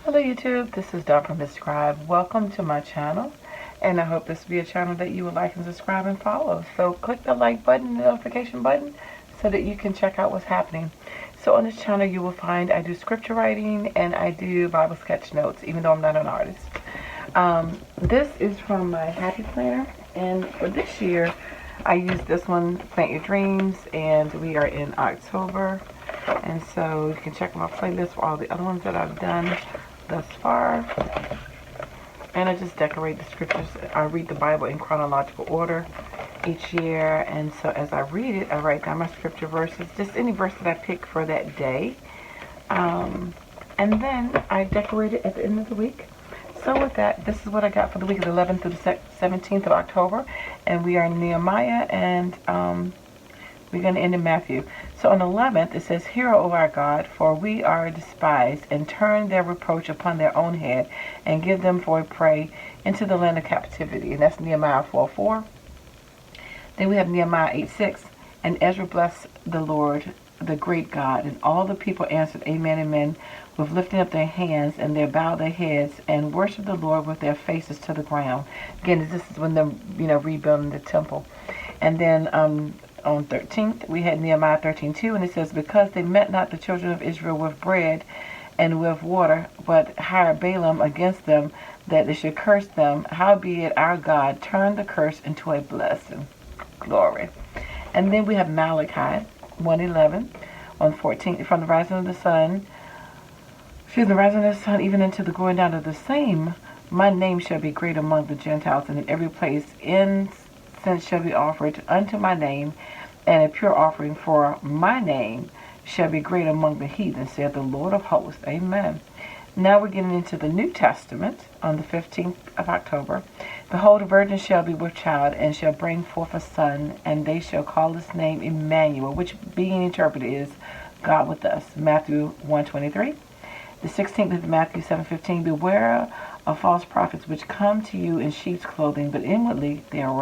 Hello YouTube, this is Dawn from hzscribe. Welcome to my channel, and I hope this will be a channel that you will like and subscribe and follow. So click the like button, the notification button, so that you can check out what's happening. So on this channel you will find I do scripture writing and I do Bible sketch notes, even though I'm not an artist. This is from my Happy Planner, and for this year I used this one, Plant Your Dreams, and we are in October. And so you can check my playlist for all the other ones that I've done thus far. And I just decorate the scriptures. I read the Bible in chronological order each year, and so as I read it, I write down my scripture verses, just any verse that I pick for that day. And then I decorate it at the end of the week. So with that, this is what I got for the week of the 11th through the 17th of October, and we are in Nehemiah, and we're going to end in Matthew. So on the 11th, it says, "Hear, O our God, for we are despised, and turn their reproach upon their own head, and give them for a prey into the land of captivity." And that's Nehemiah 4:4. Then we have Nehemiah 8:6. "And Ezra blessed the Lord, the great God, and all the people answered, Amen, amen, with lifting up their hands, and they bowed their heads, and worshiped the Lord with their faces to the ground." Again, this is when they're rebuilding the temple. And then on 13th, we had Nehemiah 13:2, and it says, "Because they met not the children of Israel with bread and with water, but hired Balaam against them, that they should curse them. Howbeit our God turned the curse into a blessing." Glory. And then we have Malachi 1:11 on 14th, "From the rising of the sun, rising of the sun, even into the going down of the same, my name shall be great among the Gentiles, and in every place incense shall be offered unto my name, and a pure offering for my name shall be great among the heathen, saith the Lord of hosts." Amen. Now we're getting into the New Testament on the 15th of October. "Behold, a virgin shall be with child, and shall bring forth a son, and they shall call his name Emmanuel," which being interpreted is God with us. Matthew 1:23. The 16th is Matthew 7:15. "Beware of false prophets, which come to you in sheep's clothing, but inwardly they are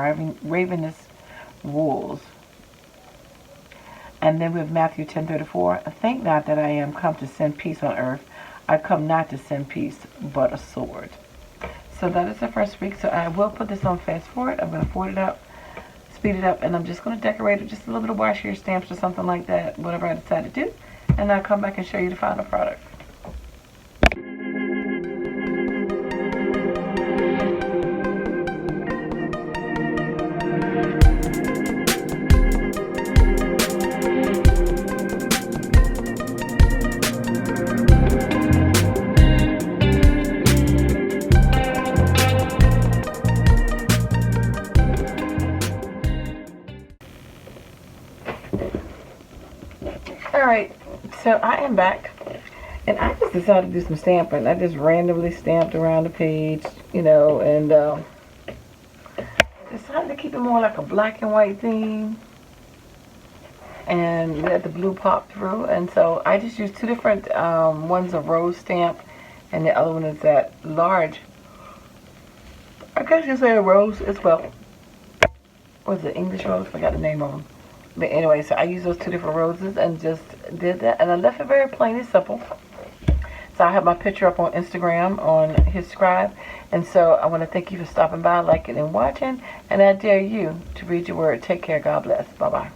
ravenous wolves." And then we have Matthew 10:34. "Think not that I am come to send peace on earth. I come not to send peace, but a sword." So that is the first week. So I will put this on fast forward. I'm going to forward it up, speed it up, and I'm just going to decorate it, just a little bit of wash your stamps or something like that, whatever I decide to do. And I'll come back and show you the final product. Alright, so I am back, and I just decided to do some stamping. I just randomly stamped around the page, and decided to keep it more like a black and white theme, and let the blue pop through. And so I just used two different one's a rose stamp, and the other one is that large, I guess you say a rose as well. Was it English rose? I forgot the name of them. But anyway, so I used those two different roses and just did that. And I left it very plain and simple. So I have my picture up on Instagram on hzscribe. And so I want to thank you for stopping by, liking, and watching. And I dare you to read your word. Take care. God bless. Bye-bye.